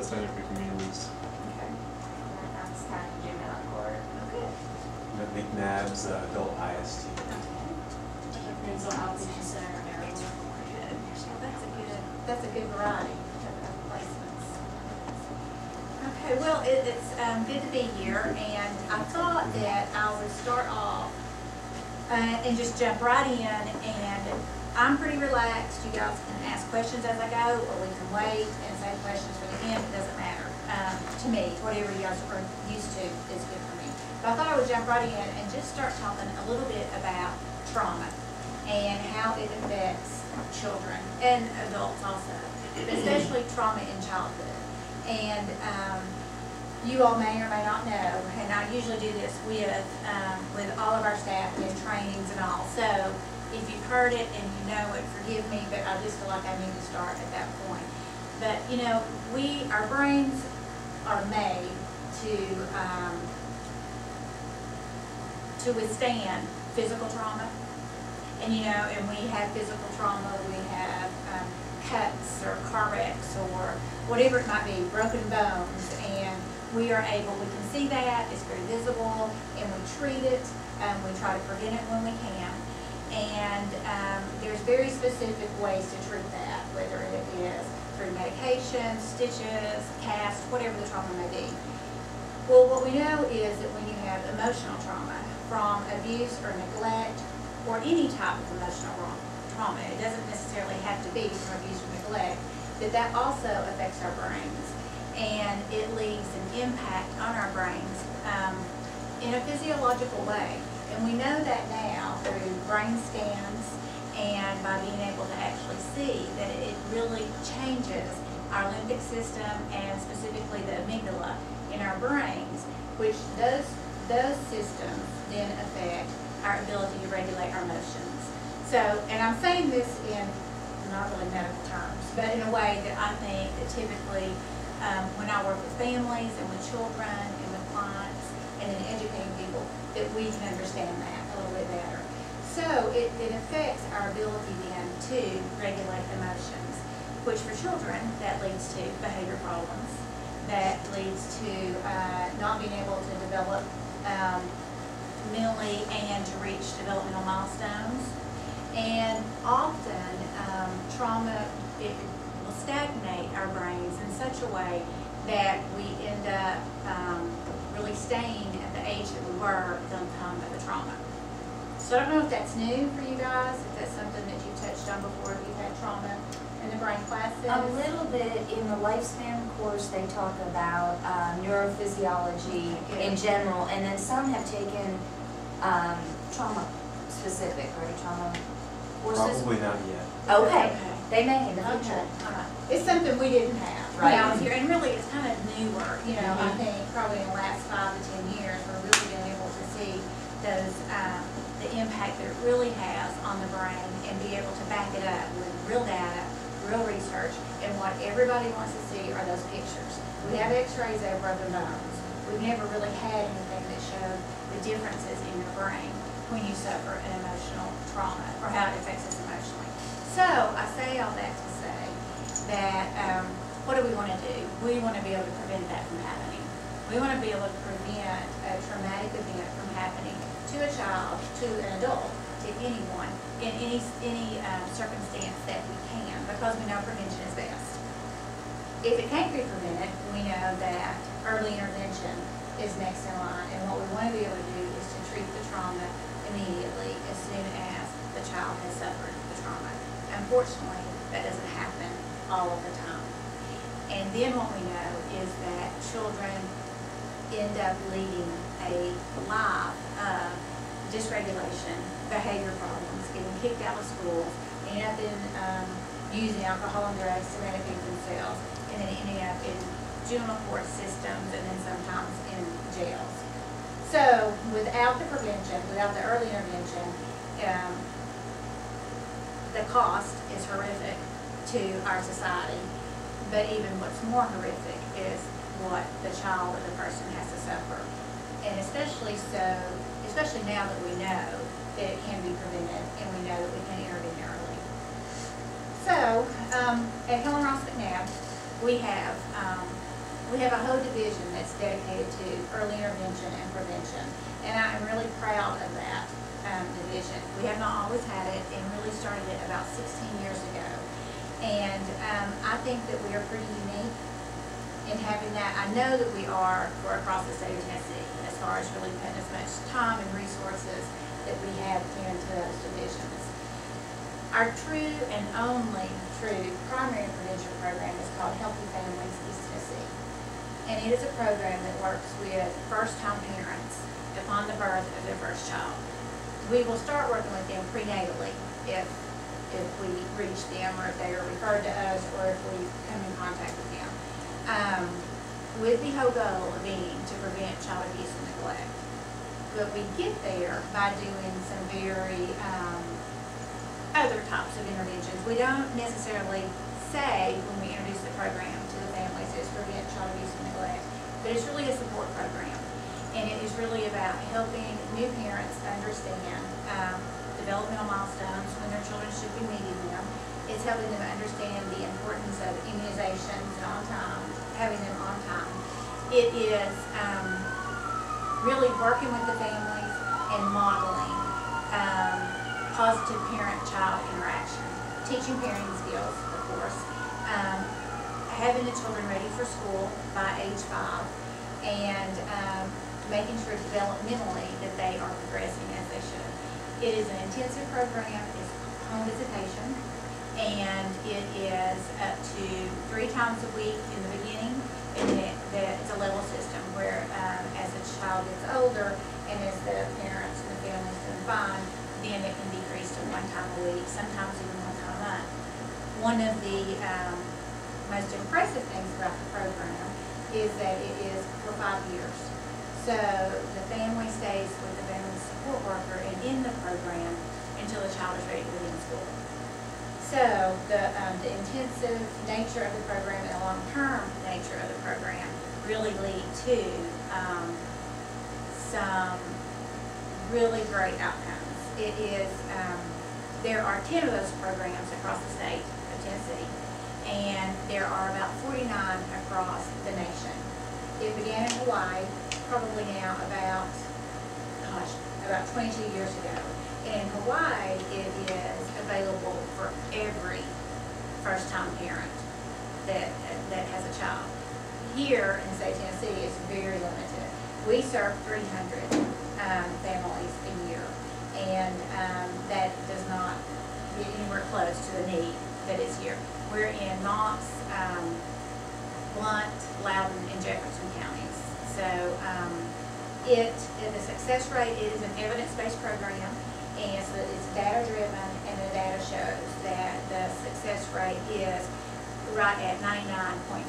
Center for Communities. Okay. And that's kind of juvenile court. Okay. McNabb's adult IST. Mental Outpatient Center in Maryland. Good. That's a good variety of placements. Okay, well, it's good to be here, and I thought that I would start off and just jump right in, and I'm pretty relaxed. You guys can ask questions as I go, or we can wait and save questions for the end. It doesn't matter to me. Whatever you guys are used to is good for me. But I thought I would jump right in and just start talking a little bit about trauma and how it affects children and adults also, but especially trauma in childhood. And you all may or may not know, and I usually do this with all of our staff in trainings and all. So if you've heard it and you know it, forgive me, but I just feel like I need to start at that point. But you know, our brains are made to withstand physical trauma. And you know, and we have physical trauma, we have cuts or car wrecks or whatever it might be, broken bones, and we can see that, it's very visible, and we treat it, we try to prevent it when we can. And there's very specific ways to treat that, whether it is through medication, stitches, cast, whatever the trauma may be. Well, what we know is that when you have emotional trauma from abuse or neglect, or any type of emotional trauma, it doesn't necessarily have to be from abuse or neglect, that also affects our brains. And it leaves an impact on our brains in a physiological way. And we know that now through brain scans and by being able to actually see that it really changes our limbic system and specifically the amygdala in our brains, which those systems then affect our ability to regulate our emotions. So, and I'm saying this in not really medical terms, but in a way that I think that typically when I work with families and with children and with clients and in educating people, that we can understand that a little bit better. So it affects our ability then to regulate emotions, which for children, that leads to behavior problems, that leads to not being able to develop mentally and to reach developmental milestones. And often trauma, it will stagnate our brains in such a way that we end up really staying at the age that we were at the time of the trauma. So I don't know if that's new for you guys, if that's something that you touched on before, if you've had trauma in the brain classes. A little bit in the lifespan course, they talk about neurophysiology in general, and then some have taken trauma specific, right? Trauma courses? Probably not yet. Okay. They may in the future. It's something we didn't have right here, and really it's kind of newer. You know, I think probably in the last 5 to 10 years, we're really been able to see those the impact that it really has on the brain, and be able to back it up with real data, real research, and what everybody wants to see are those pictures. We have X-rays of broken bones. We've never really had anything that showed the differences in your brain when you suffer an emotional trauma, or how it affects us emotionally. So I say all that to say that what do we want to do? We want to be able to prevent that from happening. We want to be able to prevent a traumatic event from happening to a child, to an adult, to anyone, in any circumstance that we can, because we know prevention is best. If it can't be prevented, we know that early intervention is next in line, and what we want to be able to do is to treat the trauma immediately as soon as the child has suffered the trauma. Unfortunately, that doesn't happen all of the time. And then what we know is that children end up leading a life of dysregulation, behavior problems, getting kicked out of school, ending up in using alcohol and drugs to medicate themselves, and then ending up in juvenile court systems and then sometimes in jails. So without the prevention, without the early intervention, the cost is horrific to our society. But even what's more horrific is what the child or the person has to suffer. And especially now that we know that it can be prevented and we know that we can intervene early. So, at Helen Ross McNabb, we have We have a whole division that's dedicated to early intervention and prevention, and I am really proud of that division. We have not always had it, and really started it about 16 years ago. And I think that we are pretty unique in having that. I know that we are for across the state of Tennessee, as far as really putting as much time and resources that we have into those divisions. Our true and only true primary prevention program is called Healthy Families East Tennessee. And it is a program that works with first-time parents upon the birth of their first child. We will start working with them prenatally if we reach them, or if they are referred to us, or if we come in contact with them. With the whole goal of being to prevent child abuse and neglect. But we get there by doing some very other types of interventions. We don't necessarily say when we introduce the program to the families it's prevent child abuse and neglect, but it's really a support program. And it is really about helping new parents understand developmental milestones when their children should be meeting them. It's helping them understand the importance of immunizations on time, having them on time. It is really working with the families and modeling positive parent-child interaction, teaching parenting skills, of course, having the children ready for school by age 5, and making sure developmentally that they are progressing as they should. It is an intensive program. It's home visitation, and it is up to 3 times a week in the beginning, and it's a level system where as the child gets older and as the parents and the families doing fine, then it can decrease to 1 time a week, sometimes even 1 time a month. One of the most impressive things about the program is that it is for 5 years. So the family stays with the family support worker and in the program until the child is ready to begin school. So the intensive nature of the program and the long-term nature of the program really lead to some really great outcomes. It is, there are 10 of those programs across the state of Tennessee, and there are about 49 across the nation. It began in Hawaii, probably now about 22 years ago. And in Hawaii, it is available for every first-time parent that has a child. Here in the state of Tennessee, it's very limited. We serve 300 families a year, and that does not get anywhere close to the need that is here. We're in Knox, Blount, Loudoun, and Jefferson counties. So the success rate is an evidence-based program, and so it's data-driven, and the data shows that the success rate is right at 99.5%.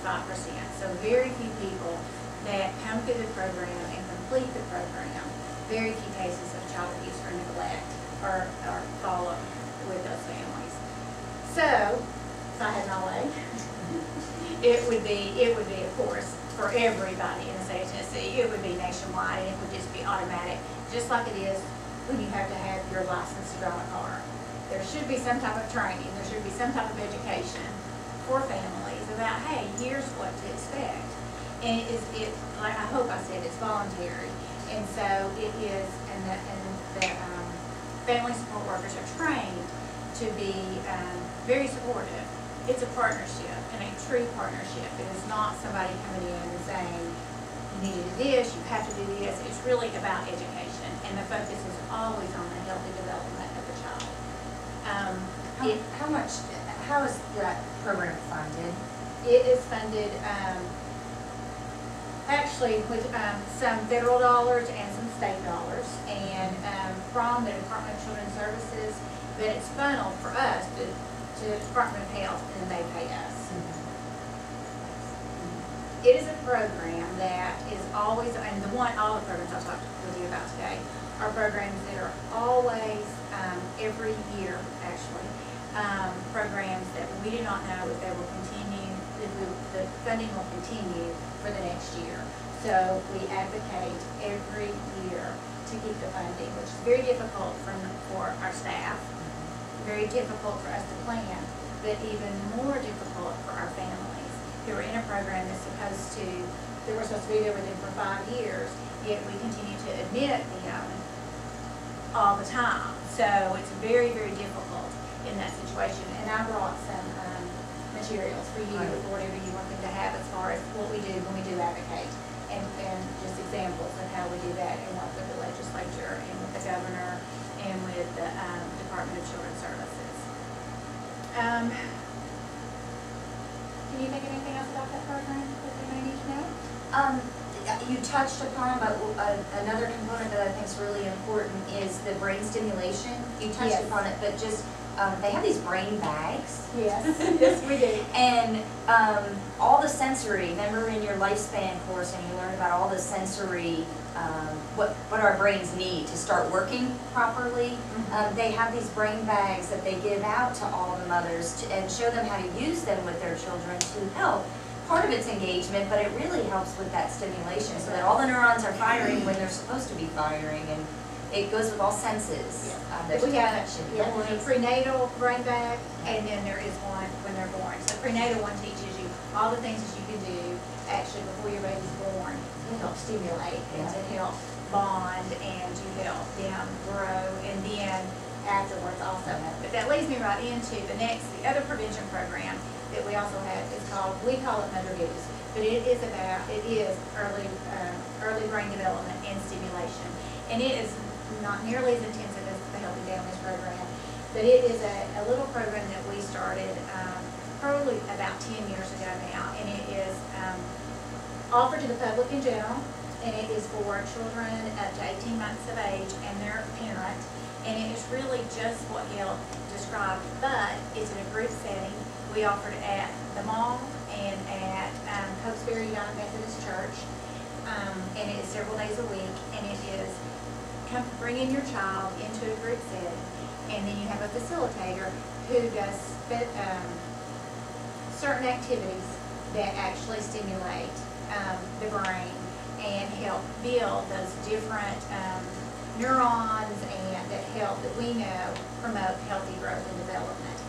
So very few people that come through the program and complete the program, very few cases of child abuse or neglect are followed with those families. So, if I had my way, it would be of course for everybody in the state of Tennessee. It would be nationwide, and it would just be automatic, just like it is when you have to have your license to drive a car. There should be some type of training, there should be some type of education for families about, hey, here's what to expect. And like I hope I said, it's voluntary. And so it is, and the family support workers are trained to be very supportive. It's a partnership, and a true partnership. It is not somebody coming in and saying, you need to do this, you have to do this. It's really about education, and the focus is always on the healthy development of the child. How is that program funded? It is funded actually with some federal dollars and some state dollars, and from the Department of Children's Services, but it's funneled for us to the Department of Health, and they pay us. It is a program that is always, and all the programs I'll talk with you about today are programs that are always, every year actually, programs that we do not know if they will continue, if the funding will continue for the next year. So we advocate every year to keep the funding, which is very difficult for our staff, very difficult for us to plan, but even more difficult for our families. who are in a program that's that we're supposed to be there with them for 5 years, yet we continue to admit them all the time. So it's very, very difficult in that situation. And I brought some materials for you, for whatever you want them to have as far as what we do when we do advocate, and just examples of how we do that and work with the legislature and with the governor and with the Department of Children's Services. Can you think of anything else about that program that you may need to know? You touched upon, but another component that I think is really important is the brain stimulation. You touched Yes. upon it, but just, they have these brain bags. Yes, yes we do. And all the sensory, remember in your lifespan course and you learned about all the sensory, what our brains need to start working properly. They have these brain bags that they give out to all the mothers and show them how to use them with their children to help. Part of it's engagement, but it really helps with that stimulation so that all the neurons are firing when they're supposed to be firing, and it goes with all senses. There's We have touch and a noise. prenatal brain bag, and then there is one when they're born. So the prenatal one teaches you all the things that you can do actually before your baby's born to help stimulate and to help bond and to help them grow, and then afterwards also. But that leads me right into the other prevention program that we also have is we call it Mother Goose, but it is early brain development and stimulation. And it is not nearly as intensive as the Healthy Families program, but it is a little program that we started probably about 10 years ago now, and it is offered to the public in general, and it is for children up to 18 months of age and their parent, and it is really just what Gail described, but it's in a group setting. We offered it at the mall and at Cokesbury United Methodist Church, and it is several days a week, and it is bringing your child into a group setting, and then you have a facilitator who does certain activities that actually stimulate the brain and help build those different neurons and that we know promote healthy growth and development.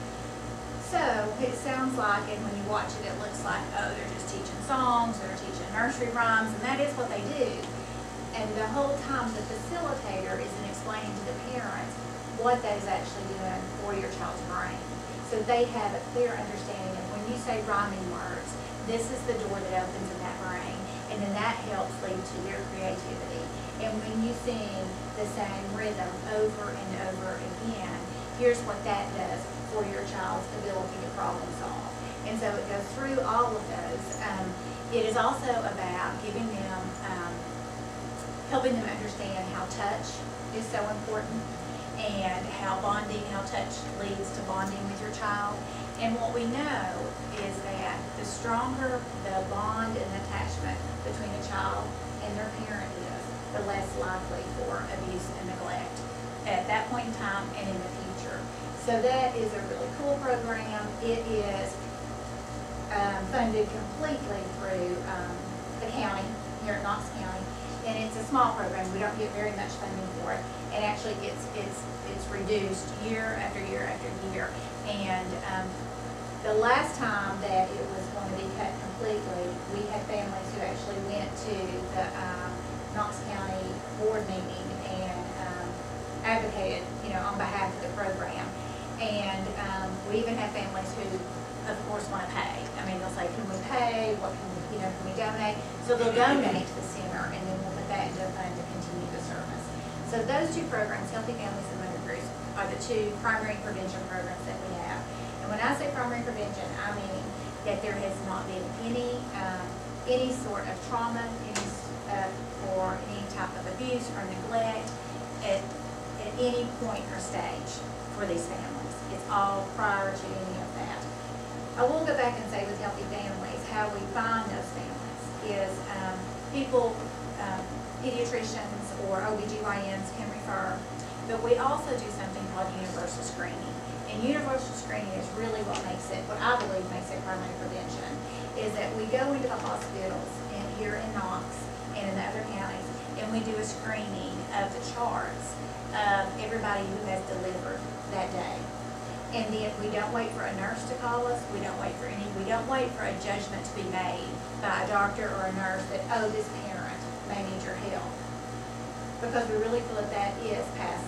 So it sounds like, and when you watch it, it looks like, oh, they're just teaching songs, they're teaching nursery rhymes, and that is what they do. And the whole time the facilitator isn't explaining to the parents what that is actually doing for your child's brain. So they have a clear understanding of when you say rhyming words, this is the door that opens in that brain, and then that helps lead to their creativity. And when you sing the same rhythm over and over again, here's what that does for your child's ability to problem solve. And so it goes through all of those. It is also about giving them, helping them understand how touch is so important, and how touch leads to bonding with your child. And what we know is that the stronger the bond and attachment between a child and their parent is, the less likely for abuse and neglect at that point in time and in the future. So that is a really cool program. It is funded completely through the county here in Knox County, and it's a small program. We don't get very much funding for it, and actually it's reduced year after year after year. And the last time that it was going to be cut completely, we had families who actually went to the Knox County board meeting and advocated, on behalf of the program. And we even have families who, of course, want to pay. I mean, they'll say, can we pay? What can we, can we donate? So they'll donate to the center, and then we'll put that into a fund to continue the service. So those two programs, Healthy Families and Mother Groups, are the two primary prevention programs that we have. And when I say primary prevention, I mean that there has not been any sort of trauma, or any type of abuse or neglect at any point or stage for these families. It's all prior to any of that. I will go back and say with Healthy Families, how we find those families is pediatricians or OBGYNs can refer, but we also do something called universal screening. And universal screening is really what I believe makes it primary prevention, is that we go into the hospitals here in Knox and in the other counties, and we do a screening of the charts of everybody who has delivered that day. And then we don't wait for a nurse to call us, we don't wait for a judgment to be made by a doctor or a nurse that, oh, this parent may need your help. Because we really feel that is past,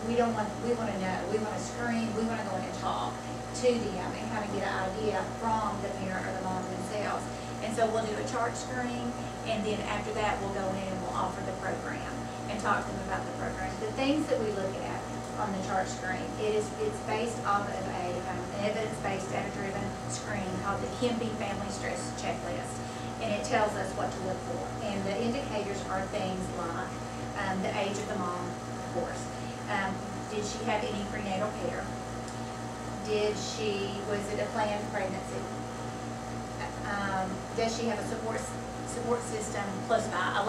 we want to know, we want to screen, we want to go in and talk to them and kind of get an idea from the parent or the mom themselves. And so we'll do a chart screen, and then after that, we'll go in and we'll offer the program and talk to them about the program. The things that we look at on the chart screen, it's based off of an evidence-based, data-driven screen called the HIMBY Family Stress Checklist, and it tells us what to look for. And the indicators are things like the age of the mom, of course. Did she have any prenatal care? Was it a planned pregnancy? Does she have a support system close by? A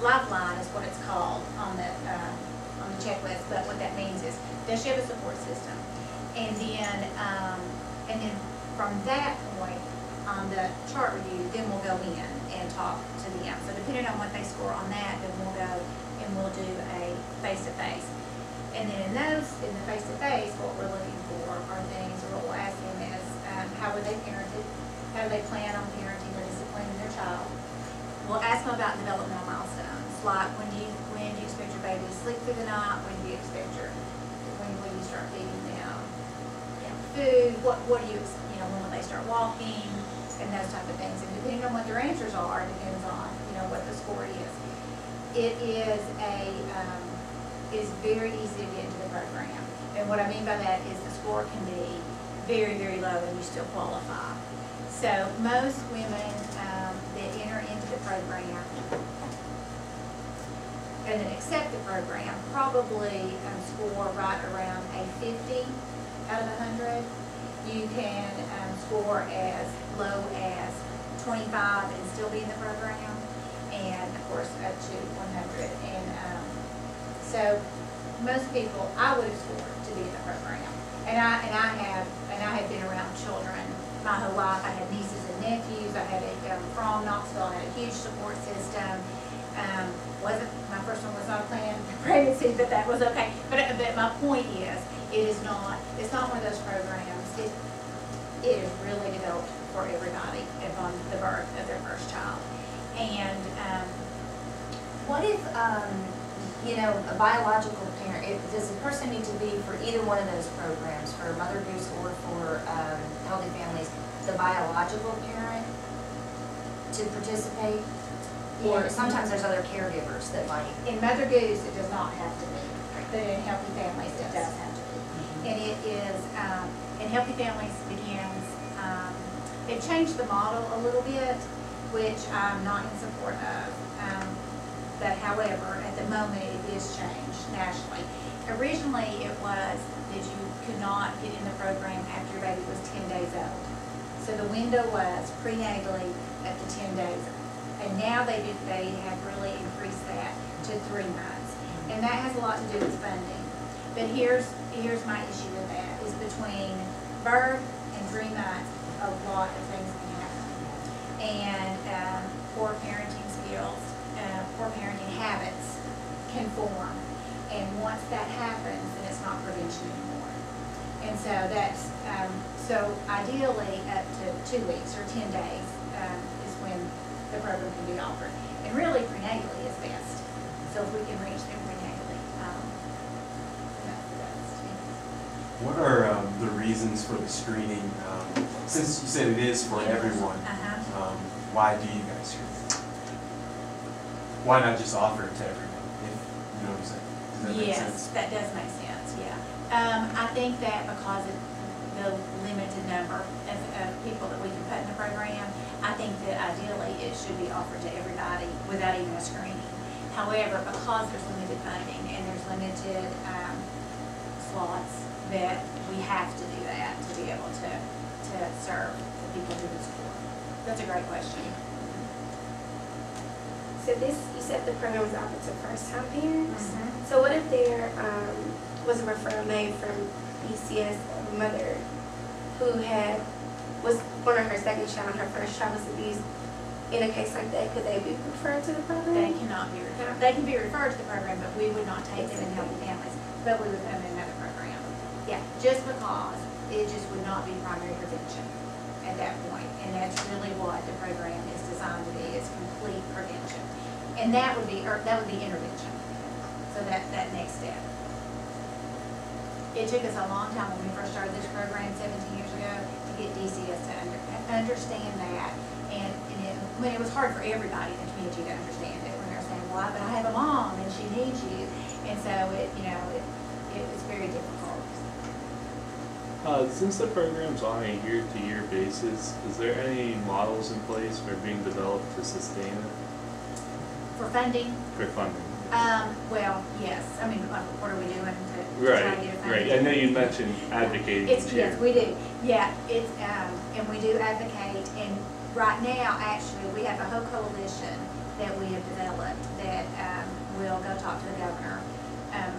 lifeline is what it's called on the checklist, but what that means is, does she have a support system? And then from that point on the chart review, then we'll go in and talk to them. So depending on what they score on that, then we'll go and we'll do a face-to-face. And then in the face-to-face, what we're looking for are things, or what we'll ask them is, how were they parented? How do they plan on parenting or disciplining their child? We'll ask them about developmental milestones, like when do you expect your baby to sleep through the night? When will you start feeding them food? What do you, when will they start walking? And those type of things. And depending on what their answers are, it depends on, what the score is. It is is very easy to get into the program. And what I mean by that is the score can be very, very low and you still qualify. So most women that enter into the program and then accept the program probably score right around a 50 out of 100. You can score as low as 25 and still be in the program, and of course up to 100. And so most people, I would have scored to be in the program. And I have been around children my whole life. I had nieces and nephews. I had from Knoxville. I had a huge support system. My first one was not a planned pregnancy, but that was okay. But my point is, it's not one of those programs. It is really developed for everybody upon the birth of their first child. And what if, a biological parent, does the person need to be for either one of those programs, for Mother Goose or for Healthy Families, the biological parent to participate? Or sometimes there's other caregivers that might. In Mother Goose, it does not have to be, but in Healthy Families, it does have to be. And it is, in Healthy Families begins, they've changed the model a little bit, which I'm not in support of. But however, at the moment, it is changed nationally. Originally, it was that you could not get in the program after your baby was 10 days old. So the window was prenatally up to 10 days. And now they have really increased that to 3 months. And that has a lot to do with funding. But here's my issue with that, is between birth and 3 months, a lot of things can happen. And poor parenting skills, poor parenting habits can form. And once that happens, then it's not prevention anymore. And so that's, so ideally up to 2 weeks or 10 days is when the program can be offered. And really prenatally is best. So if we can reach them prenatally, that's the best. What are the reasons for the screening? Since you said it is for everyone, why do you guys screen? Why not just offer it to everyone? If you know what I'm saying? Does that make sense? Yes, that does make sense. Yeah. I think that because of the limited number of people that we can put in the program, I think that ideally it should be offered to everybody without even a screening. However, because there's limited funding and there's limited slots, that we have to do that to be able to serve the people who would score. That's a great question. So you said the program was offered to first-time parents. Mm-hmm. So what if there was a referral made from PCS of a mother who was born on her second child, her first child was abused? In a case like that, could they be referred to the program? They cannot be referred. They can be referred to the program, but we would not take them in Healthy Families, but we would put them in another program. Yeah, just because it just would not be primary prevention at that point. And that's really what the program is designed to be, is complete prevention. And that would be intervention. So that next step. It took us a long time when we first started this program 17 years ago to get DCS to understand that. And it was hard for everybody in the community to understand it when they're saying, well, but I have a mom and she needs you. And so it was very difficult. Since the program's on a year-to-year basis, is there any models in place for being developed to sustain it? For funding? For funding. Well, yes. I mean, what are we doing to Right, try to get it funded? right. I know you mentioned advocating It's, each year. yes, we do. Yeah, it's, and we do advocate, and right now, actually, we have a whole coalition that we have developed that, will go talk to the governor,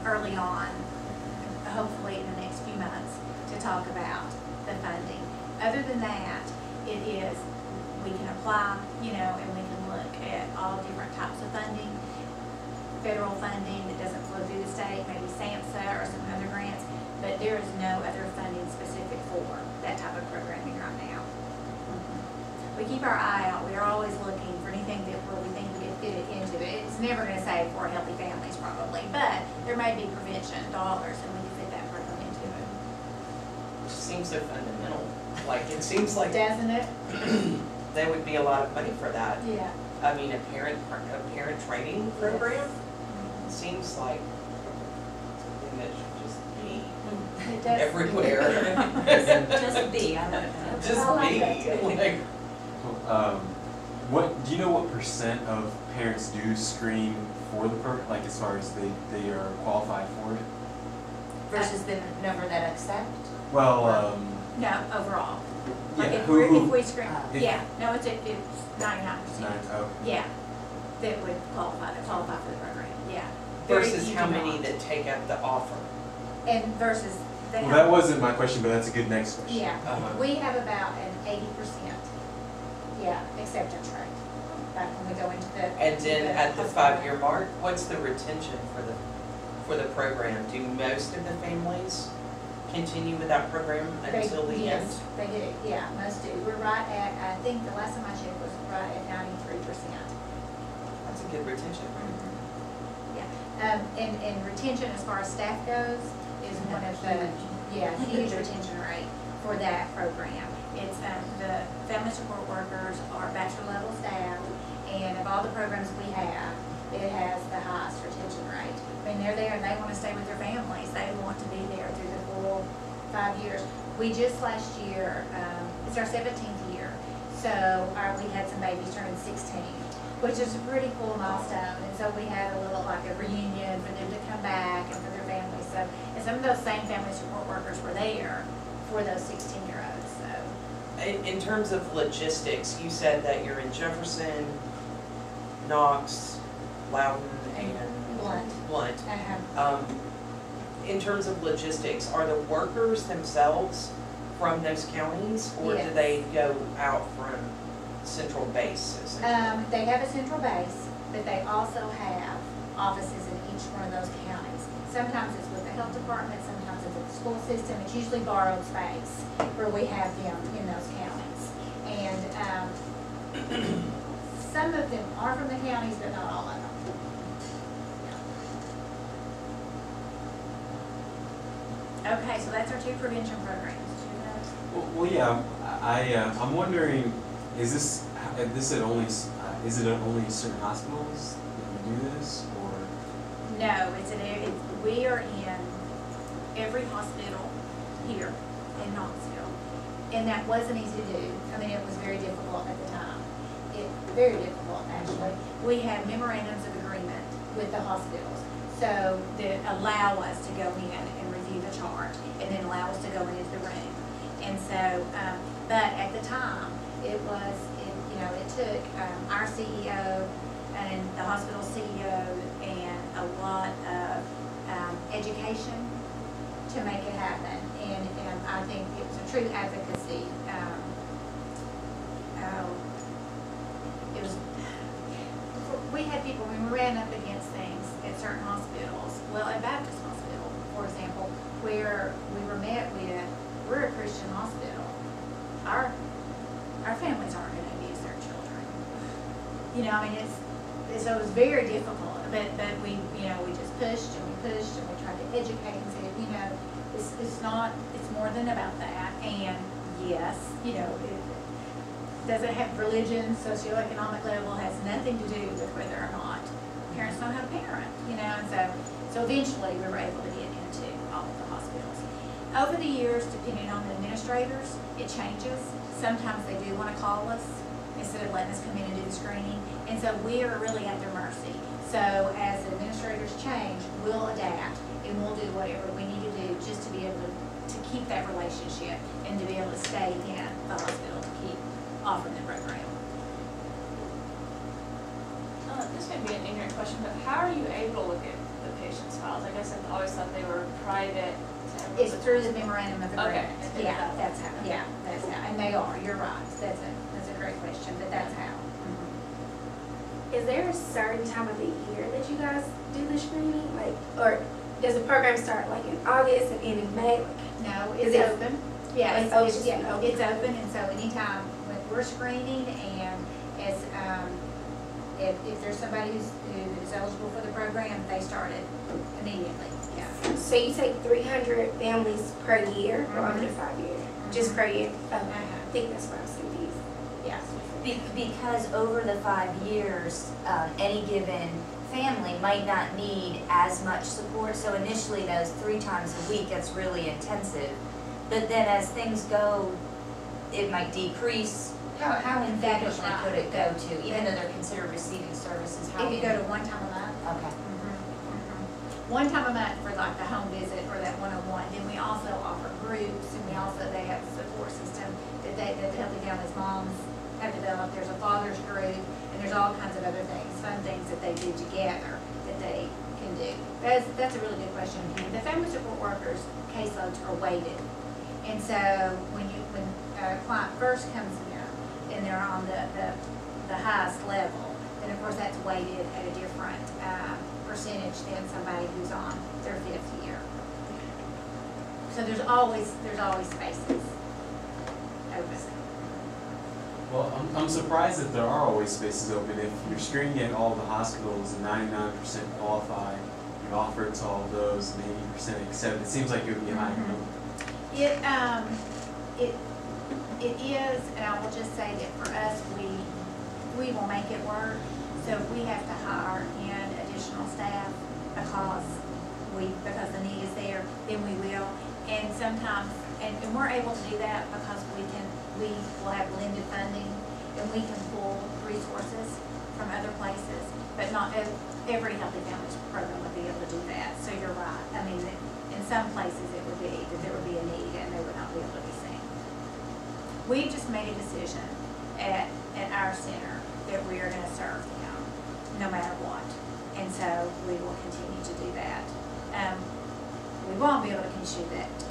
early on, hopefully in the next few months, to talk about the funding. Other than that, it is, we can apply, and we can look at all different types of funding. Federal funding that doesn't flow through the state, maybe SAMHSA or some other grants, but there is no other funding specific for that type of programming right now. We keep our eye out. We are always looking for anything where we think we can fit it into it. It's never going to say for healthy families probably, but there may be prevention dollars and we can fit that program into it. Which seems so fundamental. Like, it seems like Doesn't it? there would be a lot of money for that. Yeah. I mean, a parent training program seems like something that should just be It does. everywhere. Just be, I don't know. Just I like be, that too. like, Do you know what percent of parents do screen for the program, like as far as they are qualified for it? Versus the number that accept? Well, No, overall. Like yeah, if we screen, if- yeah, no, it's 99%. oh, Yeah, that would qualify for the program, yeah. Very versus few how do many not. that take up the offer. And versus the. well, that wasn't my question, but that's a good next question. Yeah, Uh-huh. we have about an 80%, yeah, acceptance rate, like when we go into the. And then at the hospital. 5-year mark, what's the retention for the program? Do most of the families continue with that program until the end? Yes, they do, yeah, most do. We're right at, I think the last time I checked was right at 93%. That's a good retention rate. Yeah, and retention as far as staff goes is one of the, huge retention rate for that program. It's, the family support workers are bachelor level staff, and of all the programs we have, it has the highest retention rate. I mean, they're there and they want to stay with their families. They want to be there through the full 5 years. We just last year, it's our 17th year, so we had some babies turning 16. Which is a pretty cool milestone, and so we had a little, like a reunion for them to come back and for their families, so, and some of those same family support workers were there for those 16-year-olds, so. In terms of logistics, you said that you're in Jefferson, Knox, Loudon, and Blunt. In terms of logistics, are the workers themselves from those counties, or do Yes. they go out from central base? They have a central base, but they also have offices in each one of those counties. Sometimes it's with the health department, sometimes it's with the school system, it's usually borrowed space where we have them in those counties. And, some of them are from the counties, but not all of them. Okay, so that's our 2 prevention programs. Do you know? Well, yeah, I'm wondering, is it only certain hospitals that do this, or? No, we are in every hospital here in Knoxville, and that wasn't easy to do. I mean, it was very difficult at the time. Very difficult, actually. We have memorandums of agreement with the hospitals, so that allow us to go in and review the chart, and then allow us to go into the room. And so, but at the time, it took our CEO and the hospital CEO and a lot of education to make it happen. And I think it was a true advocacy. We had people, when we ran up against things at certain hospitals, well, at Baptist Hospital, for example, where we were met with we're a Christian hospital. Our families aren't gonna abuse their children. You know, I mean, so it was very difficult, but we, you know, we just pushed and we tried to educate and say, you know, it's more than about that. And yes, you know, it doesn't have religion, socioeconomic level, has nothing to do with whether or not parents know how to parent, you know, and so eventually we were able to get into all of the hospitals. Over the years, depending on the administrators, it changes. Sometimes they do want to call us instead of letting us come in and do the screening, and so we are really at their mercy. So as the administrators change, we'll adapt and we'll do whatever we need to do just to be able to keep that relationship and to be able to stay in the hospital to keep offering the program. This may be an ignorant question, but how are you able to look at the patient's files? I guess I've always thought they were private. It's through the memorandum of agreement. Okay. Yeah, that's how, and they are, you're right, that's a great question, but that's how. Is there a certain time of the year that you guys do the screening? Like, or does the program start like in August and end in May? No, Is it's it- open. Yeah, It's open, yeah, open. it's open, and so anytime when we're screening and as, if there's somebody who is eligible for the program, they start it immediately, yeah. So you take 300 families per year or over the 5 years? Just per year? I think that's what I was confused. Yeah. Because over the 5 years, any given family might not need as much support. So initially those 3 times a week, that's really intensive. But then as things go, it might decrease. How infrequently could it go to, even though they're considered receiving services? If you go to one time a month. Okay. One time a month for like the home visit or that one-on-one, then we also offer groups, and they have a support system that the Healthy Families moms have developed. There's a father's group, and there's all kinds of other things, fun things that they do together that they can do. That's a really good question. The family support workers' caseloads are weighted, and so when a client first comes in and they're on the highest level, then of course that's weighted at a different percentage than somebody who's on their 5th year. So there's always spaces open. Well, I'm surprised that there are always spaces open. If you're screening at all the hospitals and 99% qualify, you offer it to all of those and 80% accept. It seems like it would be a higher number. It is, and I will just say that for us, we will make it work. So if we have to hire in additional staff because the need is there, then we will. And sometimes, and we're able to do that because we will have blended funding and we can pull resources from other places, but not every Healthy Families program would be able to do that. So you're right. I mean, in some places it would be that there would be a need and they would not be able to be seen. We've just made a decision at our center that we are going to serve them no matter what. And so we will continue to do that. We won't be able to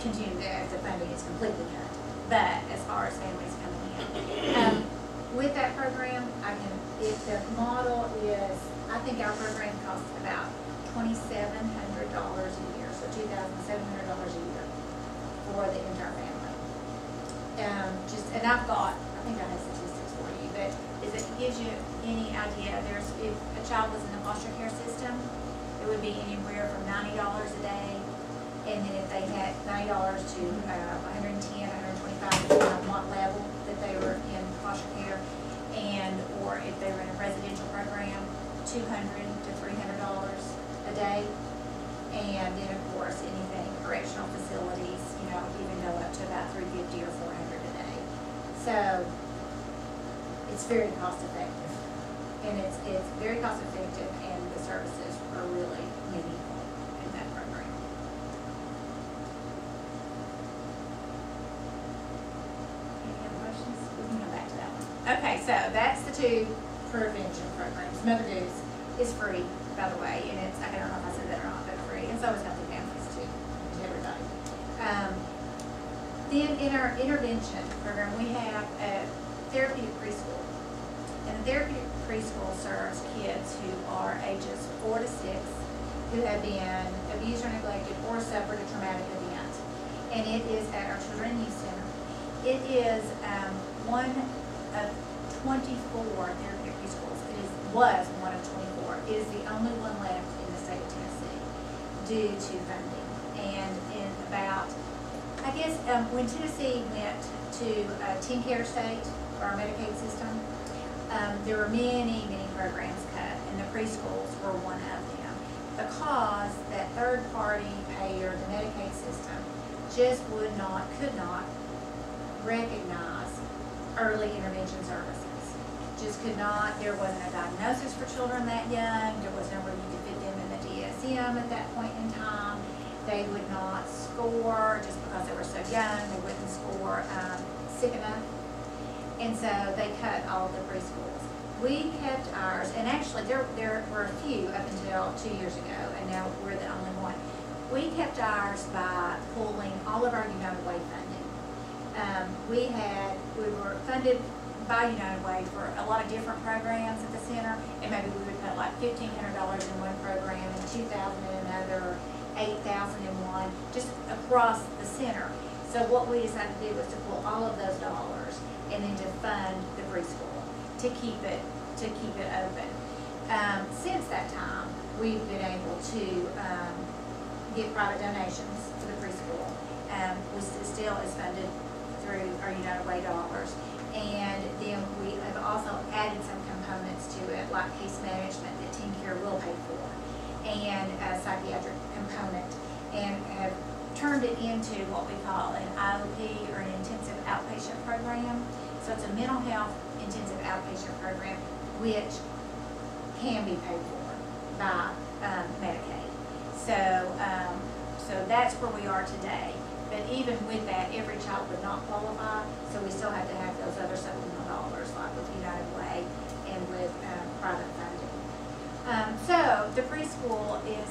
continue that if the funding is completely cut. But as far as families coming in, with that program, if the model is, I think our program costs about $2,700 a year, so $2,700 a year for the entire family. And I think I have statistics for you, but if it gives you any idea, if a child was in the foster care system, it would be anywhere from $90 a day, and then if they had $90 to $110, $125, depending on what level that they were in foster care, or if they were in a residential program, $200 to $300 a day, and then of course anything correctional facilities, even go up to about $350 or $400 a day. So it's very cost effective, and it's very cost effective, and the services are really meaningful in that program. Any other questions? We can come back to that one. Okay, so that's the 2 prevention programs. Mother Goose is free, by the way, and I don't know if I said that or not, but free. And so is Healthy Families too, to everybody. Then in our intervention program, we have a therapeutic preschool. And the therapeutic preschool serves kids who are ages 4 to 6 who have been abused or neglected or suffered a traumatic event. and it is at our Children and Youth Center. It is one of 24 therapeutic preschools. Was one of 24. It is the only one left in the state of Tennessee due to funding. And in about, I guess, when Tennessee went to a 10-care state for our Medicaid system, there were many programs cut, and the preschools were one of them, because that third-party payer, the Medicaid system, just could not recognize early intervention services. Just could not, there wasn't a diagnosis for children that young, there was nowhere you could fit them in the DSM at that point in time. They would not score, just because they were so young, they wouldn't score sick enough. And so they cut all the preschools. We kept ours, and actually there were a few up until 2 years ago, and now we're the only one. We kept ours by pulling all of our United Way funding. We were funded by United Way for a lot of different programs at the center, and maybe we would put like $1,500 in one program and $2,000 in another, $8,000 in one, just across the center. So what we decided to do was to pull all of those dollars and then to fund the preschool to keep it open. Since that time, we've been able to get private donations to the preschool. Which still is funded through our United Way dollars. And then we have also added some components to it, like case management that Teen Care will pay for, and a psychiatric component, and have turned it into what we call an IOP, or an intensive outpatient program. So it's a mental health intensive outpatient program, which can be paid for by Medicaid. So that's where we are today. But even with that, every child would not qualify, so we still have to have those other supplemental dollars, like with United Way and with private funding. So the preschool is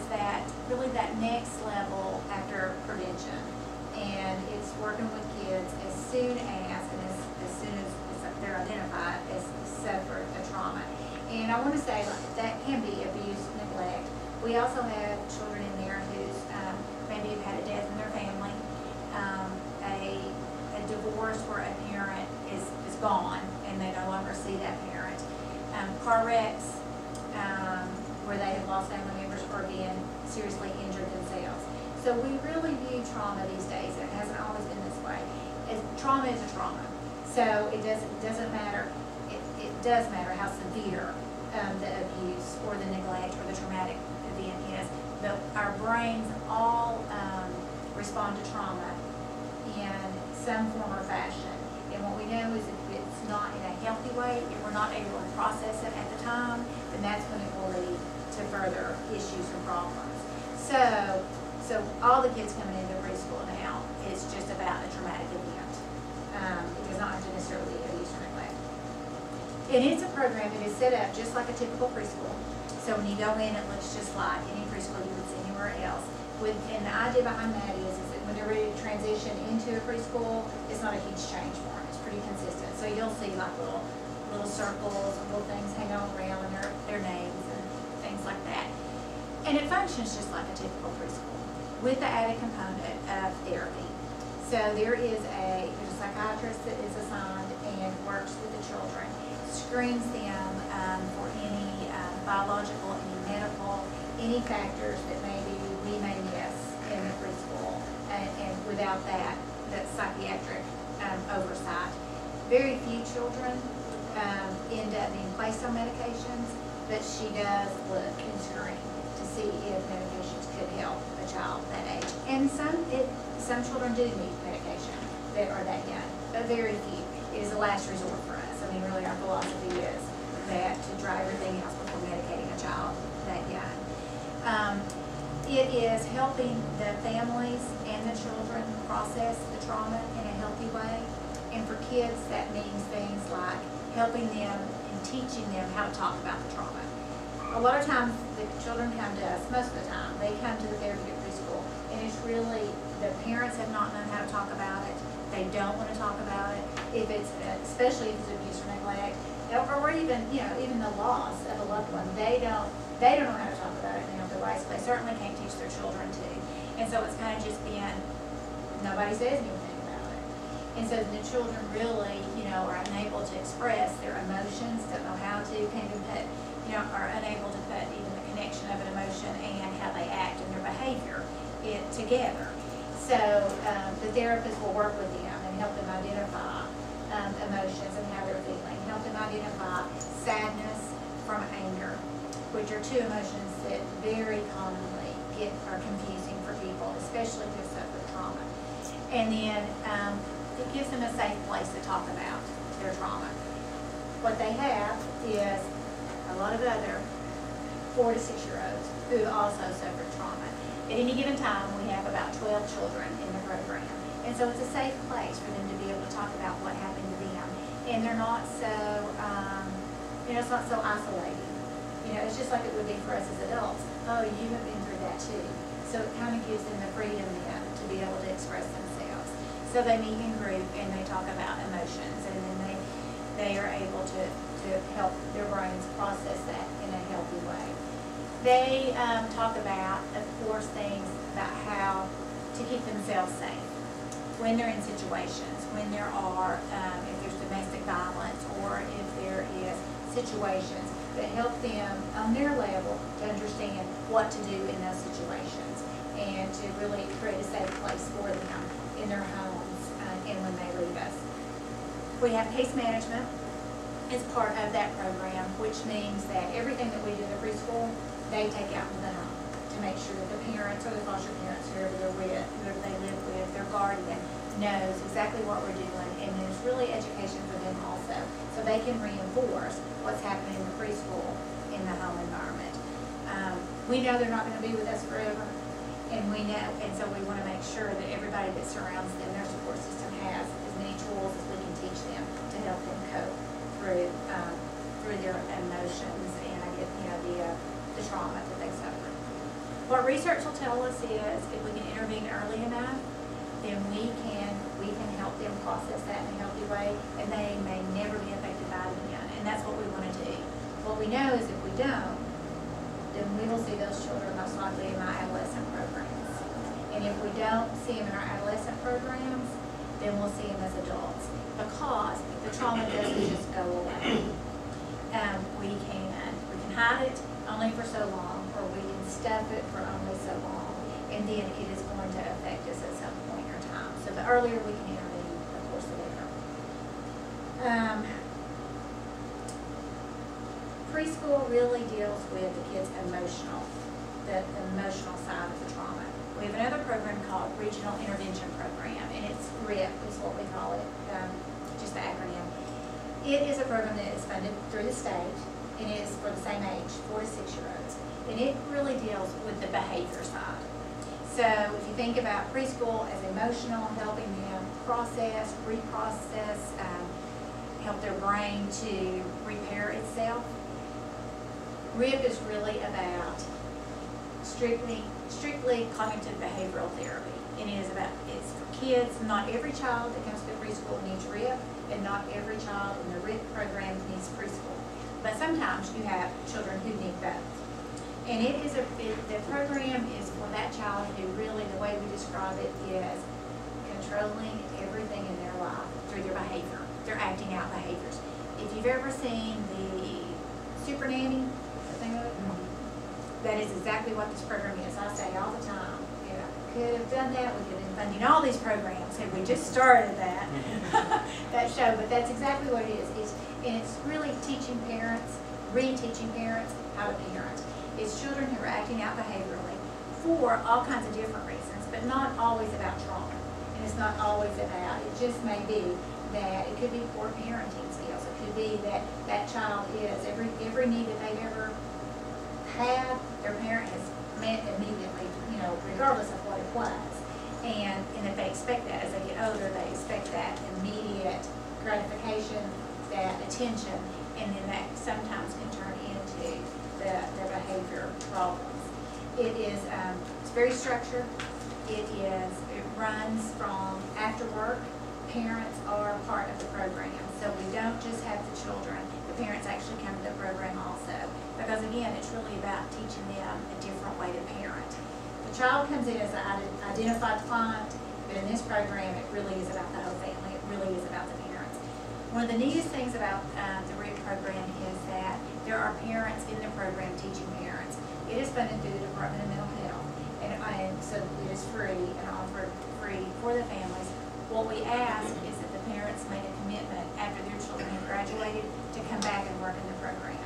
really that next level after prevention, and it's working with kids as soon as they're identified as suffered a trauma. And I want to say that can be abuse, neglect. We also have children in there who's maybe have had a death in their family. A divorce where a parent is gone and they no longer see that parent. Car wrecks where they have lost family members or been seriously injured themselves. So we really view trauma these days, and it hasn't always been this way, as trauma is a trauma. So it doesn't matter, it does matter how severe the abuse or the neglect or the traumatic event is, but our brains all respond to trauma in some form or fashion. And what we know is if it's not in a healthy way, if we're not able to process it at the time, then that's when it will lead to further issues or problems. So all the kids coming into preschool now, it's just about a traumatic event. It does not have to necessarily be abuse or neglect. And it's a program that is set up just like a typical preschool. So when you go in, it looks just like any preschool you would see anywhere else. And the idea behind that is that when they're ready to transition into a preschool, it's not a huge change for them. It's pretty consistent. So you'll see like little circles and little things hanging around and their names and things like that. And it functions just like a typical preschool with the added component of therapy. So there's a psychiatrist that is assigned and works with the children, screens them for any biological, any medical, any factors that maybe we may miss in the preschool, and without that psychiatric oversight. Very few children end up being placed on medications, but she does look and screen to see if medications could help a child that age. And some children do need medication that are that young, but very few. It is a last resort for us. I mean, really our philosophy is that to try everything else before medicating a child that young. It is helping the families and the children process the trauma in a healthy way. And for kids, that means things like helping them and teaching them how to talk about the trauma. A lot of times, the children come to us, most of the time, they come to the therapeutic preschool, and it's really, the parents have not known how to talk about it. They don't want to talk about it. If it's, especially if it's abuse or neglect, or even, even the loss of a loved one, they don't know how to talk about it in a healthy way, so they certainly can't teach their children to. And so it's kind of just been nobody says anything about it. And so the children really, are unable to express their emotions, don't know how to, can't even put, are unable to put even the connection of an emotion and how they act and their behavior together. So the therapist will work with them and help them identify emotions and how they're feeling, help them identify sadness from anger, which are two emotions that very commonly are confusing for people, especially who suffer trauma. And then it gives them a safe place to talk about their trauma. What they have is a lot of other 4 to 6 year olds who also suffer trauma. At any given time, we have about 12 children in the program. And so it's a safe place for them to be able to talk about what happened to them. And they're not so, it's not so isolating. It's just like it would be for us as adults. Oh, you have been through that too. So it kind of gives them the freedom then to be able to express themselves. So they meet in group and they talk about emotions, and then they are able to help their brains process that in a healthy way. They talk about, of course, things about how to keep themselves safe when they're in situations, when there are, if there's domestic violence, or if there is situations that help them on their level to understand what to do in those situations and to really create a safe place for them in their homes and when they leave us. We have case management as part of that program, which means that everything that we do in the preschool, they take out to the home to make sure that the parents or the foster parents, whoever they're with, whoever they live with, their guardian, knows exactly what we're doing, and there's really education for them also, so they can reinforce what's happening in the preschool in the home environment. We know they're not going to be with us forever, and we know, and so we want to make sure that everybody that surrounds them, their support system, has as many tools as we can teach them to help them cope through their emotions and the trauma that they suffer. What research will tell us is if we can intervene early enough, then we can help them process that in a healthy way, and they may never be affected by it again. And that's what we want to do. What we know is if we don't, then we will see those children most likely in our adolescent programs. And if we don't see them in our adolescent programs, then we'll see them as adults. Because the trauma doesn't just go away. We can hide it only for so long, or we can stuff it for only so long, and then it is going to affect us at some point in time. So the earlier we can intervene, of course, the better. Preschool really deals with the kids' the emotional side of the trauma. We have another program called Regional Intervention Program, and it's RIP is what we call it, just the acronym. It is a program that is funded through the state, and it is for the same age, 4 to 6 year olds. And it really deals with the behavior side. So if you think about preschool as emotional, helping them process, reprocess, help their brain to repair itself, RIP is really about strictly cognitive behavioral therapy. And it's for kids. Not every child that comes to the preschool needs RIP, and not every child in the RIP program needs preschool. But sometimes you have children who need both. And the program is for that child who really, the way we describe it, is controlling everything in their life through their behavior. They're acting out behaviors. If you've ever seen the Super Nanny, the thing of it, that is exactly what this program is. I say all the time, could have done that, we could have been funding all these programs, and we just started that, that show, but that's exactly what it is. And it's really teaching parents, reteaching parents how to parent. It's children who are acting out behaviorally for all kinds of different reasons, but not always about trauma. And it's not always about, it just may be that it could be poor parenting skills. It could be that that child is, every need that they've ever had, their parent has met immediately, regardless of what it was. And that they expect that as they get older, they expect that immediate gratification, that attention, and then that sometimes can turn into their behavior problems. It's very structured. It runs from after work. Parents are part of the program. So we don't just have the children, the parents actually come to the program also. Because again, it's really about teaching them a different way to parent. The child comes in as an identified client, But in this program, it really is about the whole family. It really is about the parents. One of the neatest things about the RIC program is that there are parents in the program teaching parents. It is funded through the Department of Mental Health, and so it is free and offered free for the families. What we ask is that the parents make a commitment after their children have graduated to come back and work in the program.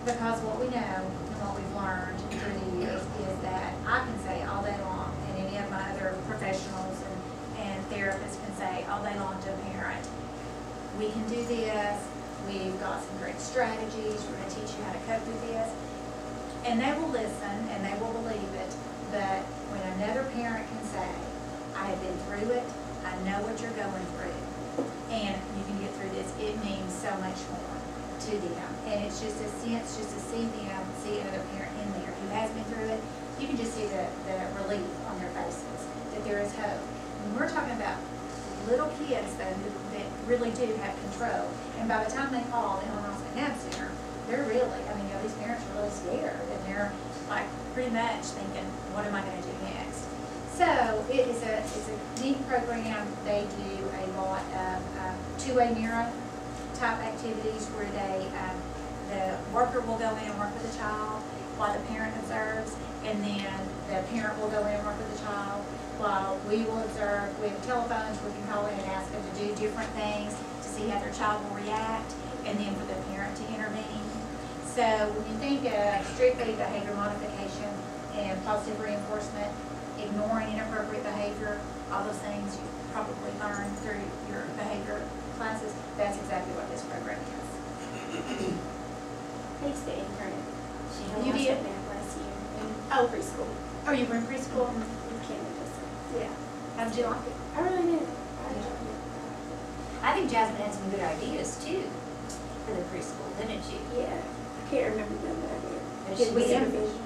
Because what we know and what we've learned through the years is that I can say all day long, and any of my other professionals and therapists can say all day long to a parent, we can do this, we've got some great strategies, we're going to teach you how to cope with this. And they will listen and they will believe it, but when another parent can say, I have been through it, I know what you're going through, and you can get through this, it means so much more to them. And it's just a sense, just to see them, see another parent in there who has been through it, you can just see the relief on their faces, that there is hope. And we're talking about little kids that really do have control. And by the time they call the Home Hospital Nav Center, they're really, I mean, you know, these parents are really scared, and they're like pretty much thinking, what am I going to do next? So it's a neat program. They do a lot of two-way mirror type activities where the worker will go in and work with the child while the parent observes, and then the parent will go in and work with the child while we will observe. We have telephones, we can call in and ask them to do different things to see how their child will react, and then for the parent to intervene. So when you think of strictly behavior modification and positive reinforcement, ignoring inappropriate behavior, all those things you probably learned through your behavior classes, that's exactly what this program is. I used to intern. You did? Last year in preschool. Oh, you were in preschool? In Canada. Yeah. How did you like it? I really did. I enjoyed it. I think Jasmine had some good ideas too for the preschool, didn't she? Yeah. I can't remember them, but I did. But Did she we was- supervision?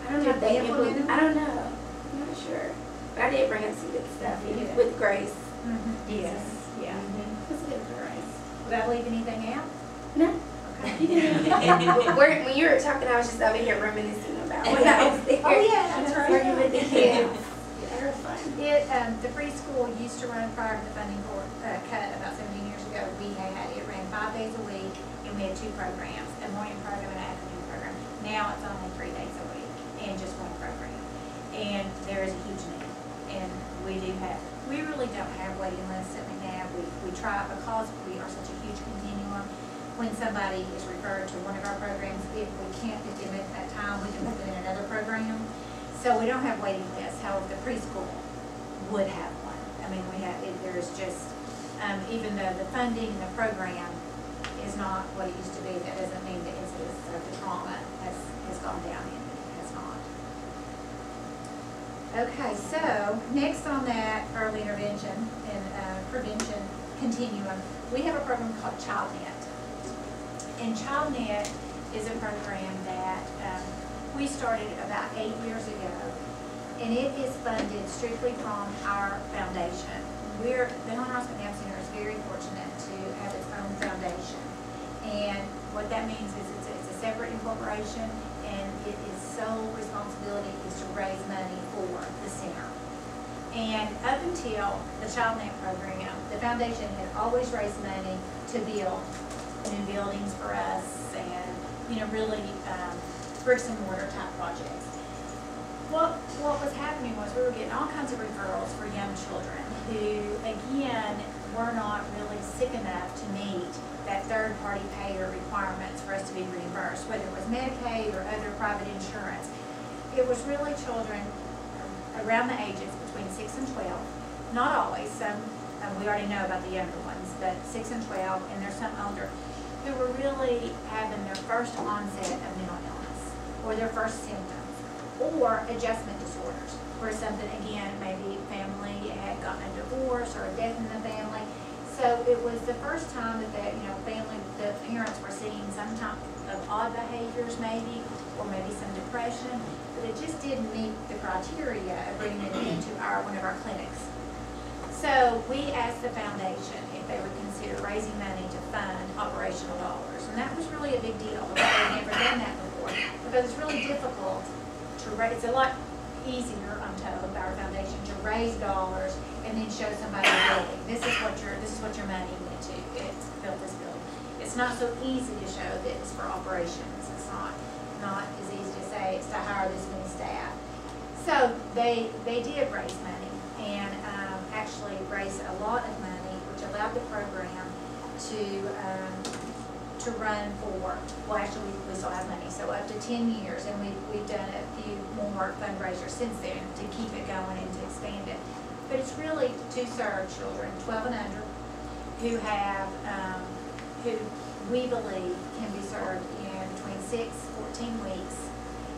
I don't know Did if they they implement implement. them? I don't know. I'm not sure. But I did bring up some good stuff Yeah. with Grace. Yes. Yeah. It was good for Grace. Did I leave anything out? No. Okay. You didn't. When you were talking, I was just over here reminiscing about when I was there. Oh, yeah, that's right. Working with the kids. They were fun. The preschool used to run prior to the funding board cut about 17 years ago. It ran 5 days a week, and we had 2 programs, a morning program and an afternoon program. Now it's only 3 days a week and just 1 program. And there is a huge need. And we really don't have waiting lists at McNabb. We try because we are such a huge continuum. When somebody is referred to one of our programs, if we can't get them at that time, we can put them in another program. So we don't have waiting lists. However, the preschool would have one. I mean, there's just, even though the funding, the program is not what it used to be, that doesn't mean the incidence of the trauma has gone down. It has not. Okay, so next on that early intervention and prevention continuum, we have a program called ChildNet. And ChildNet is a program that we started about 8 years ago, and it is funded strictly from our foundation. The Helen Ross McNabb Center is very fortunate to have its own foundation, and what that means is it's a separate incorporation, and its sole responsibility is to raise money for the center. And up until the ChildNet program, the foundation had always raised money to build new buildings for us, and really bricks and mortar type projects. What was happening was we were getting all kinds of referrals for young children who, again, were not really sick enough to meet that third-party payer requirements for us to be reimbursed, whether it was Medicaid or other private insurance. It was really children around the ages between 6 and 12, not always, some we already know about the younger ones, but 6 and 12, and there's some older, who were really having their first onset of mental illness, or their first symptoms, or adjustment disorders, where something, again, maybe family had gotten a divorce or a death in the family. So it was the first time that the parents were seeing some type of odd behaviors maybe, or maybe some depression, but it just didn't meet the criteria of bringing it into one of our clinics. So we asked the foundation if they would consider raising money to fund operational dollars. And that was really a big deal because they'd never done that before. Because it's really difficult to raise, it's a lot easier, I'm told, by our foundation to raise dollars and then show somebody a building. This is what your money went to. It's built this building. It's not so easy to show that it's for operations. It's not as easy to say it's to hire this many staff. So they did raise money and actually raised a lot of money, which allowed the program to run for, well, actually we still have money, so up to 10 years, and we've done a few more fundraisers since then to keep it going and to expand it. But it's really to serve children 12 and under who have, who we believe can be served in between 14 weeks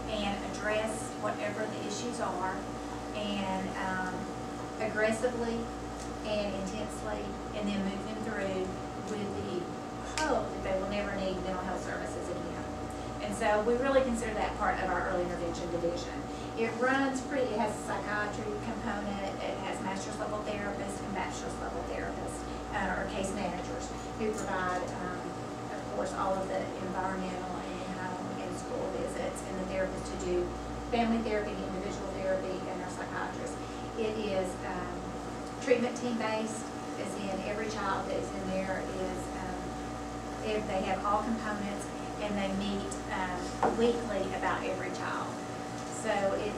and address whatever the issues are, and aggressively and intensely, and then move them through with the hope that they will never need mental health services again. And so we really consider that part of our early intervention division. It runs it has a psychiatry component, it has master's level therapists and bachelor's level therapists, or case managers who provide, of course, all of the environmental and school visits, and the therapists who do family therapy, individual therapy, and our psychiatrists. It is treatment team based, as in every child that is in there is, if they have all components, and they meet weekly about every child. So it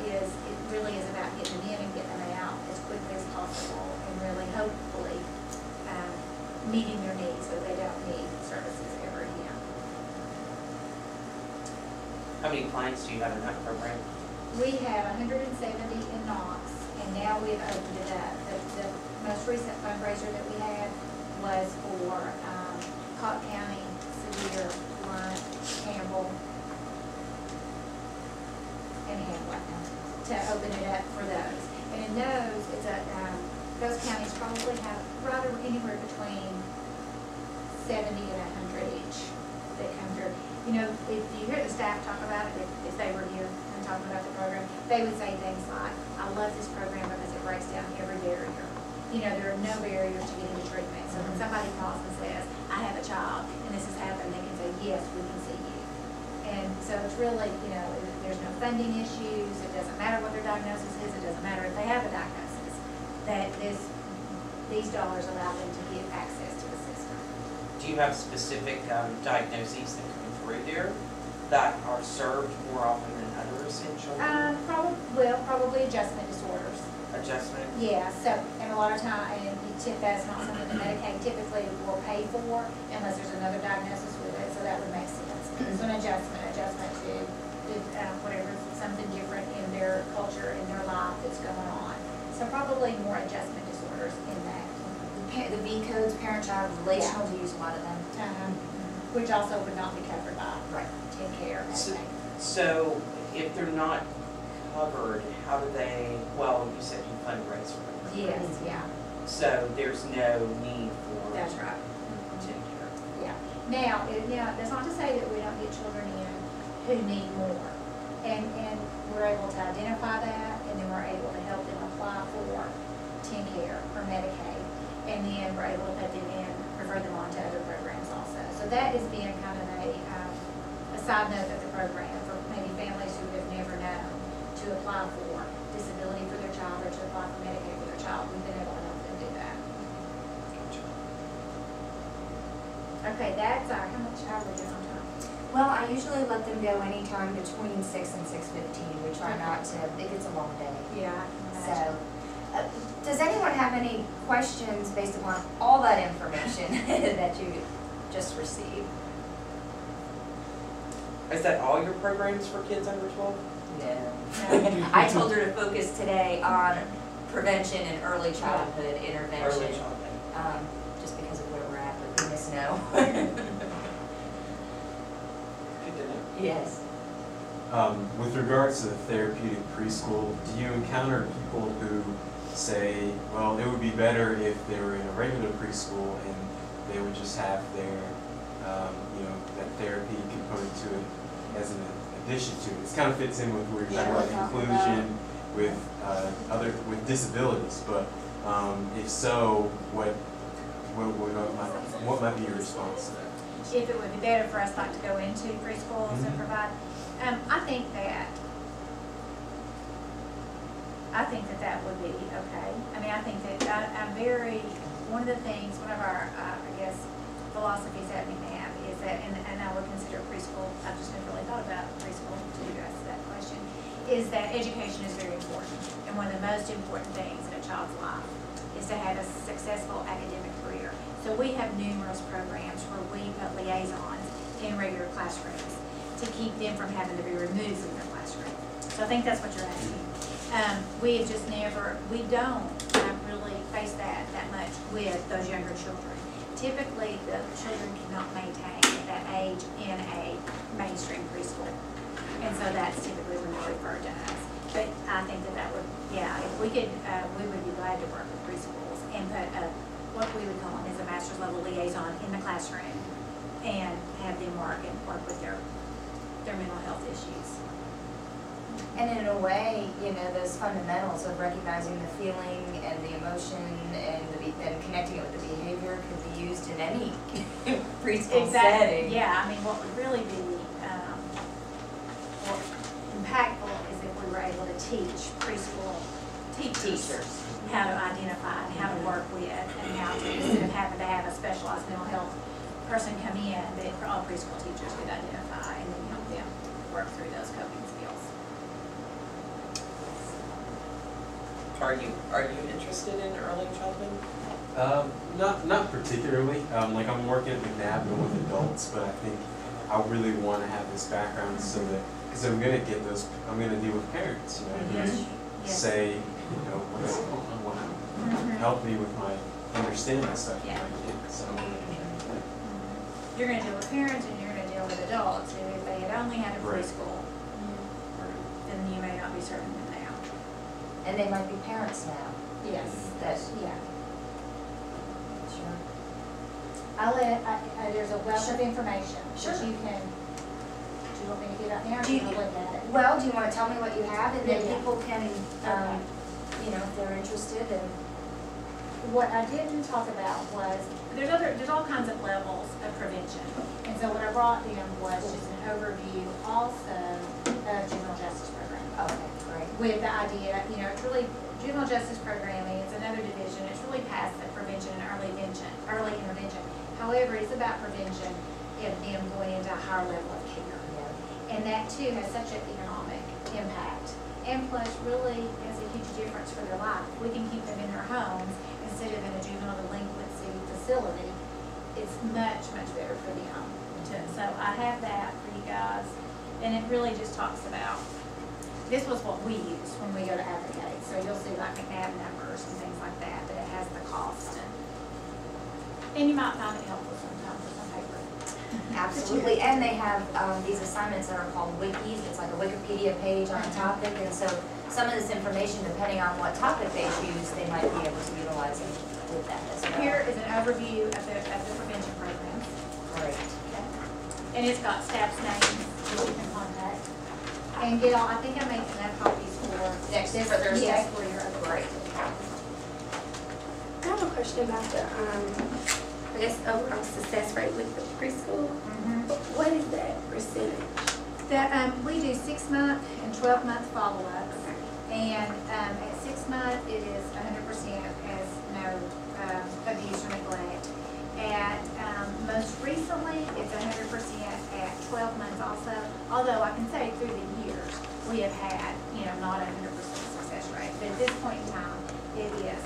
really is about getting them in and getting them out as quickly as possible, and really hopefully meeting their needs so they don't need services ever again. How many clients do you have in that program? We have 170 in Knox, and now we've opened it up. The most recent fundraiser that we had was for Cobb County, Sevier, Blunt, Campbell, and Hamlet, to open it up for those. And in those, those counties probably have right anywhere between 70 and 100 each that come through. You know, if you hear the staff talk about it, if they were here and talking about the program, they would say things like, I love this program because it breaks down every barrier. You know, there are no barriers to getting to treatment. So when somebody calls and says, I have a child and this has happened, they can say, yes, we can see you. And so it's really, you know, there's no funding issues. It doesn't matter what their diagnosis is. It doesn't matter if they have a diagnosis. That these dollars allow them to get access to the system. Do you have specific diagnoses that come through there that are served more often than others in children? Probably adjustment disorders. Adjustment? Yeah, so, and a lot of time, and that's not something that Medicaid typically will pay for unless there's another diagnosis with it, so that would make sense. So an adjustment to whatever, something different in their culture, in their life that's going on. So probably more adjustment disorders in that. The V codes, parent-child relational abuse, a lot of them. Which also would not be covered by Teen Care and So- everything. So if they're not covered, how do they, well, you said you fundraise for them. Yes, yeah, So there's no need for that's right. Teen Care. Yeah. Now, that's not to say that we don't get children in who need more. And we're able to identify that, and then we're able to help them apply for Teen Care or Medicaid. And then we're able to put them in, refer them on to other programs also. So that has been kind of a side note of the program for maybe families who have never known to apply for disability for their child or to apply for Medicaid for their child. We've been able to help them do that. Okay, that's our, how are we doing on time? Well, I usually let them go anytime between 6 and 6:15. We try not to, it gets a long day. Yeah, I can So, imagine. does anyone have any questions based upon all that information that you just received? Is that all your programs for kids under 12? No. I told her to focus today on prevention and early childhood intervention. Early childhood. Just because of where we're at, but goodness no. Good to know. Yes. With regards to the therapeutic preschool, do you encounter people who say, well, it would be better if they were in a regular preschool and they would just have their, that therapy component to it as an addition to it? It kind of fits in with where you're talking about inclusion with disabilities, but if so, what might be your response to that? If it would be better for us not to go into preschools and provide, I think that I think that that would be okay. I mean, I think that I'm very, one of the things, one of our, I guess, philosophies at McNabb is that, and I would consider preschool, I've just never really thought about preschool to address that question, is that education is very important. And one of the most important things in a child's life is to have a successful academic career. So we have numerous programs where we put liaisons in regular classrooms to keep them from having to be removed from their classroom. So I think that's what you're asking. We have just never, we don't really face that much with those younger children. Typically, the children cannot maintain at that age in a mainstream preschool. And so that's typically when they're referred to us. But I think that would, yeah, if we could, we would be glad to work with preschools and put what we would call as a master's level liaison in the classroom and have them work with their mental health issues. And in a way, you know, those fundamentals of recognizing the feeling and the emotion and connecting it with the behavior could be used in any preschool setting. Yeah, I mean, what would really be impactful is if we were able to teach preschool teachers how to identify and how to work with and how to, instead of having to have a specialized mental health person come in, that all preschool teachers could identify and then help them work through those coping skills. Are you interested in early childhood? Not particularly. Like I'm working at McNabb and with adults, but I think I really want to have this background so that, because I'm gonna get those, I'm gonna deal with parents, you know, who Yes. say, you know, what's going on, help me with my understanding stuff with Yeah. my kids. So, You're gonna deal with parents and you're gonna deal with adults who, if they had only had a Right. preschool, then you may not be serving them now. And they might be parents now. Yes. Yeah. Sure. There's a wealth of information Sure. that you can, do you want me to give out now or do you want to look at it? Well, do you want to tell me what you have, and then Yeah. people can, Okay. you know, if they're interested, and What I didn't talk about was, there's all kinds of levels of prevention. And so what I brought in was just an overview also of juvenile justice program. okay, great. With the idea, you know, it's really, juvenile justice programming, it's another division, it's really past the prevention and early intervention. However, it's about prevention of them going into a higher level of care. Yeah. And that too has such an economic impact. And plus really has a huge difference for their life. We can keep them in their homes instead of in a juvenile delinquency facility. It's much, much better for them. So I have that for you guys. And it really just talks about, this was what we use when we go to advocate. So you'll see like McNabb numbers and things like that, but it has the cost. And you might find it helpful sometimes with some paper. Absolutely, and they have these assignments that are called wikis. It's like a Wikipedia page on a topic, and so some of this information, depending on what topic they choose, they might be able to utilize it with that as well. Here is an overview of the prevention programs. Great. Okay. And it's got staff's names that you can contact. And get all, I think I made enough copies for Next this, for Thursday? yes, for your other. Great. I have a question about the, I guess, overall success rate with the preschool. What is that percentage? That, we do 6-month and 12-month follow-ups. And, at 6 months, it is 100% as no, abuse or neglect. At, most recently, it's 100% at 12 months also. Although I can say through the years, we have had, you know, not 100% success rate. But at this point in time, it is